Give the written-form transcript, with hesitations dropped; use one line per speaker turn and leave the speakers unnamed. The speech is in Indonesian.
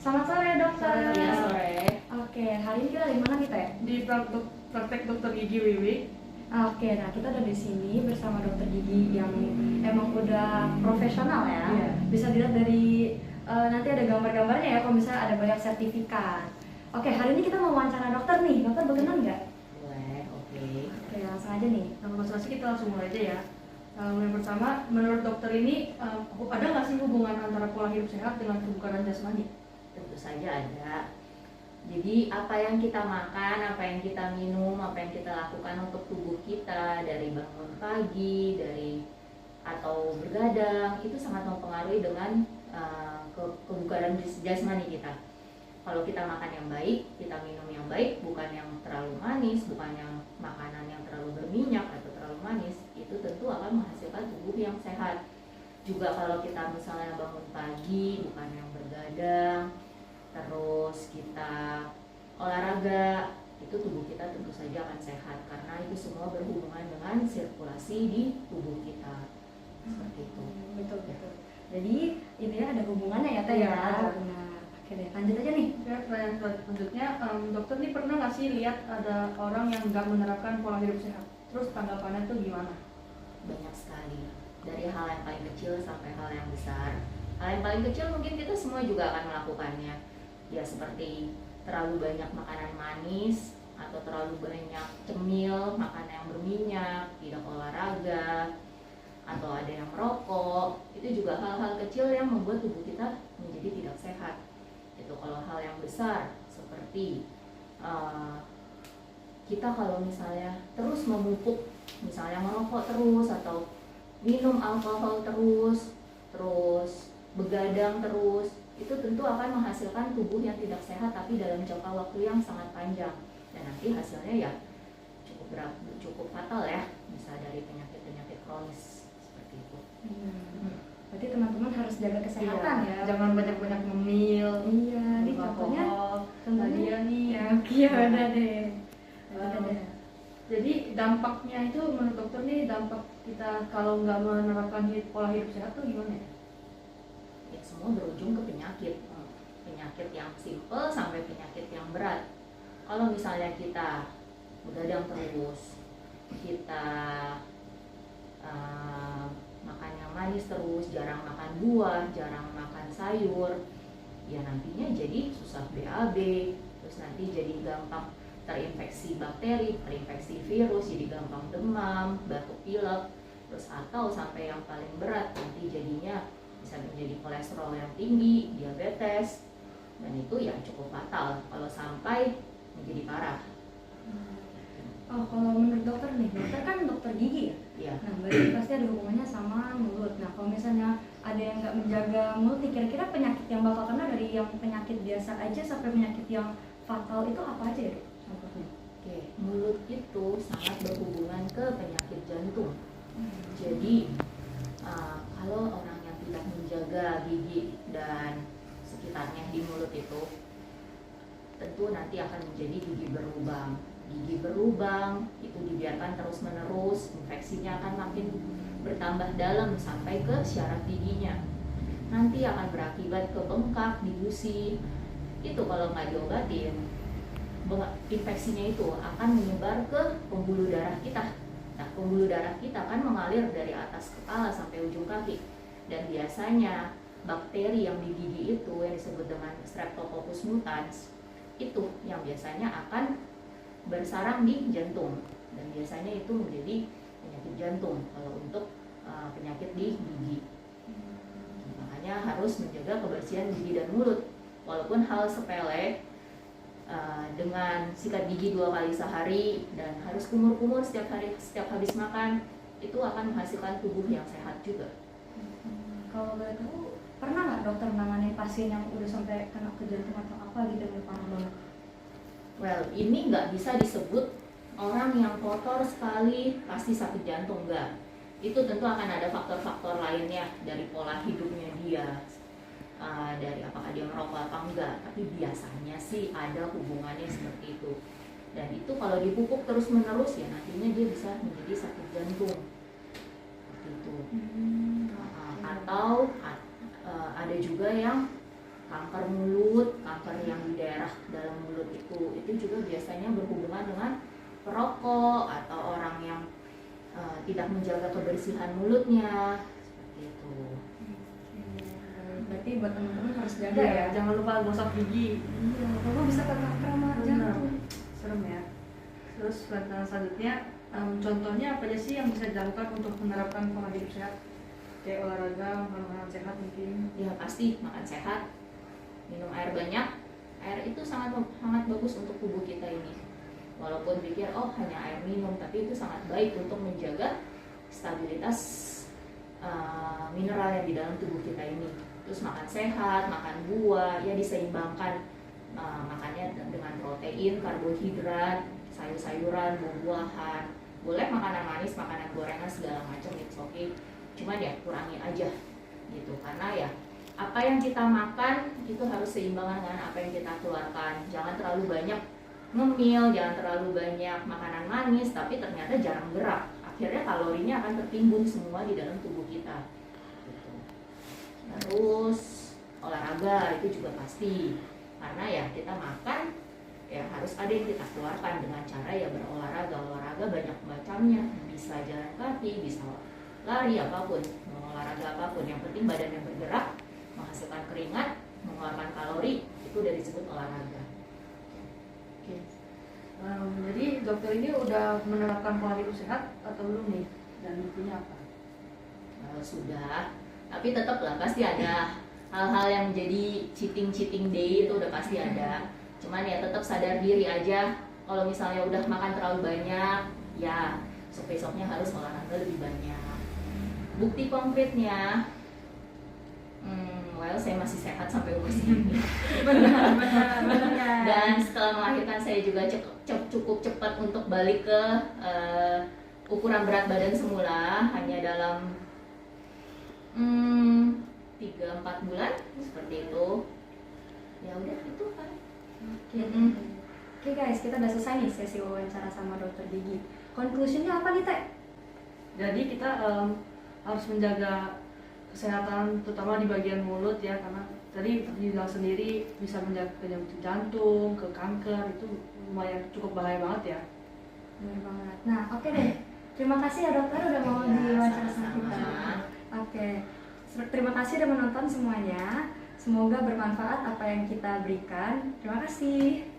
Selamat sore dokter.
Iya, sore.
Oke, hari ini kita di mana kita ya?
Di praktek dokter gigi Wiwi.
Oke, nah kita udah di sini bersama dokter gigi yang emang udah profesional ya.
Iya.
Bisa dilihat dari nanti ada gambar-gambarnya ya, kalau misalnya ada banyak sertifikat. Oke, hari ini kita mau wawancara dokter nih. Dokter berkenan nggak?
Boleh, oke.
Oke, langsung aja nih.
Nah, konsultasi kita langsung mulai aja ya. Yang pertama, menurut dokter ini ada nggak sih hubungan antara pola hidup sehat dengan kebugaran jasmani?
Tentu saja ada. Jadi apa yang kita makan, apa yang kita minum, apa yang kita lakukan untuk tubuh kita dari bangun pagi, atau bergadang itu sangat mempengaruhi dengan kebugaran jasmani kita. Kalau kita makan yang baik, kita minum yang baik, bukan yang terlalu manis, bukan yang makanan yang terlalu berminyak atau terlalu manis, itu tentu akan menghasilkan tubuh yang sehat. Juga kalau kita misalnya bangun pagi, bukan yang bergadang, terus kita olahraga, itu tubuh kita tentu saja akan sehat karena itu semua berhubungan dengan sirkulasi di tubuh kita. Seperti itu.
Betul. Jadi ini ada hubungannya ya Teh
Iya,
ya.
ada.
Nah, oke deh, lanjut aja nih.
Ya, pertanyaan selanjutnya, dokter nih pernah nggak sih lihat ada orang yang nggak menerapkan pola hidup sehat? Terus tanggapannya tuh gimana?
Banyak sekali, dari hal yang paling kecil sampai hal yang besar. Hal yang paling kecil mungkin kita semua juga akan melakukannya, ya seperti terlalu banyak makanan manis atau terlalu banyak cemil, makanan yang berminyak, tidak olahraga, atau ada yang merokok. Itu juga hal-hal kecil yang membuat tubuh kita menjadi tidak sehat. Itu kalau hal yang besar seperti kita kalau misalnya terus memupuk, misalnya merokok terus atau minum alkohol terus begadang terus, itu tentu akan menghasilkan tubuh yang tidak sehat tapi dalam jangka waktu yang sangat panjang, dan nanti hasilnya ya cukup fatal ya, bisa dari penyakit kronis seperti itu.
Berarti teman-teman harus jaga kesehatan ya.
Jangan banyak-banyak ngemil.
Iya, ini
minum
contohnya
alkohol.
contohnya
Nadia nih.
iya udah deh.
Jadi dampaknya itu menurut dokter nih, dampak kita kalau nggak menerapkan pola hidup sehat tuh gimana ya?
Ya semua berujung ke penyakit yang simple sampai penyakit yang berat. Kalau misalnya kita begadang terus, kita makan yang manis terus, jarang makan buah, jarang makan sayur, ya nantinya jadi susah BAB, terus nanti jadi gampang terinfeksi bakteri, terinfeksi virus, jadi gampang demam, batuk pilek, terus atau sampai yang paling berat nanti jadinya bisa menjadi kolesterol yang tinggi, diabetes, dan itu ya cukup fatal kalau sampai menjadi parah.
Oh, kalau menurut dokter nih, dokter kan dokter gigi ya?
Ya.
Nah, berarti pasti ada hubungannya sama mulut. Nah, kalau misalnya ada yang nggak menjaga mulut nih, kira-kira penyakit yang bakal kena dari yang penyakit biasa aja sampai penyakit yang fatal itu apa aja ya, Dok? Contohnya?
Oke, mulut itu sangat berhubungan ke penyakit jantung. Jadi kalau orang yang tidak menjaga gigi dan sekitarnya di mulut itu, tentu nanti akan menjadi gigi berlubang. Gigi berlubang itu dibiarkan terus-menerus, infeksinya akan makin bertambah dalam sampai ke syaraf giginya. Nanti akan berakibat ke bengkak di gusi. Itu kalau nggak diobatin, infeksinya itu akan menyebar ke pembuluh darah kita. Nah, pembuluh darah kita kan mengalir dari atas kepala sampai ujung kaki. Dan biasanya bakteri yang di gigi itu yang disebut dengan Streptococcus mutans itu yang biasanya akan bersarang di jantung, dan biasanya itu menjadi penyakit jantung kalau untuk penyakit di gigi. Makanya harus menjaga kebersihan gigi dan mulut, walaupun hal sepele dengan sikat gigi 2 kali sehari dan harus kumur-kumur setiap habis makan, itu akan menghasilkan tubuh yang sehat juga.
Kalau boleh tahu, pernah nggak dokter menangani pasien yang udah sampai kena ke jantung atau apa gitu yang parah banget?
Well, ini nggak bisa disebut orang yang kotor sekali pasti sakit jantung, enggak. Itu tentu akan ada faktor-faktor lainnya dari pola hidupnya dia, dari apakah dia merokok apa enggak. Tapi biasanya sih ada hubungannya seperti itu. Dan itu kalau dipupuk terus-menerus ya nantinya dia bisa menjadi sakit jantung. Seperti itu. Atau ada juga yang kanker mulut mulut, kanker yang di daerah dalam mulut itu juga biasanya berhubungan dengan perokok atau orang yang tidak menjaga kebersihan mulutnya seperti itu.
Berarti buat teman-teman harus jaga
Iya,
ya.
jangan lupa gosok gigi.
Iya, kalau bisa kena trauma
Benar.
jantung.
Serem ya. Terus pertanyaan selanjutnya, contohnya apa aja sih yang bisa dilakukan untuk menerapkan pola hidup sehat? Kayak olahraga, makan makanan sehat mungkin.
Ya pasti makan sehat, minum air banyak. Air itu sangat bagus untuk tubuh kita ini. Walaupun pikir oh hanya air minum, tapi itu sangat baik untuk menjaga stabilitas mineral yang di dalam tubuh kita ini. Terus makan sehat, makan buah, ya diseimbangkan makannya dengan protein, karbohidrat, sayur-sayuran, buah-buahan. Boleh makanan manis, makanan gorengan segala macam, it's okay. Cuman ya kurangin aja gitu, karena ya apa yang kita makan itu harus seimbang dengan apa yang kita keluarkan. Jangan terlalu banyak ngemil, jangan terlalu banyak makanan manis tapi ternyata jarang gerak, akhirnya kalorinya akan tertimbun semua di dalam tubuh kita gitu. Terus olahraga itu juga pasti, karena ya kita makan ya harus ada yang kita keluarkan dengan cara ya berolahraga banyak macamnya, bisa jalan kaki, bisa lari, apapun, mau olahraga apapun, yang penting badannya bergerak, menghasilkan keringat, mengeluarkan kalori, itu udah disebut olahraga.
Oke. Jadi dokter ini udah menerapkan pola hidup sehat atau belum nih? Dan buktinya apa?
Sudah, tapi tetap lah pasti ada hal-hal yang menjadi cheating day, itu udah pasti ada. Cuman ya tetap sadar diri aja, kalau misalnya udah makan terlalu banyak, ya besok-besoknya harus olahraga lebih banyak. Bukti konkretnya, saya masih sehat sampai umur segini.
Benar.
Dan setelah melahirkan saya juga cukup cepat untuk balik ke ukuran berat badan semula, hanya dalam 3-4 bulan seperti itu. Ya udah itu kan.
Oke guys, kita udah selesai nih sesi wawancara sama dokter gigi. Conclusionnya apa nih Teh?
Jadi kita harus menjaga kesehatan terutama di bagian mulut ya, karena tadi dibilang sendiri bisa menjaga penyakit jantung, ke kanker, itu lumayan cukup bahaya banget ya.
Benar banget. Nah, oke deh. Terima kasih ya dokter udah mau diwawancara sama kita. Oke. Terima kasih udah menonton semuanya. Semoga bermanfaat apa yang kita berikan. Terima kasih.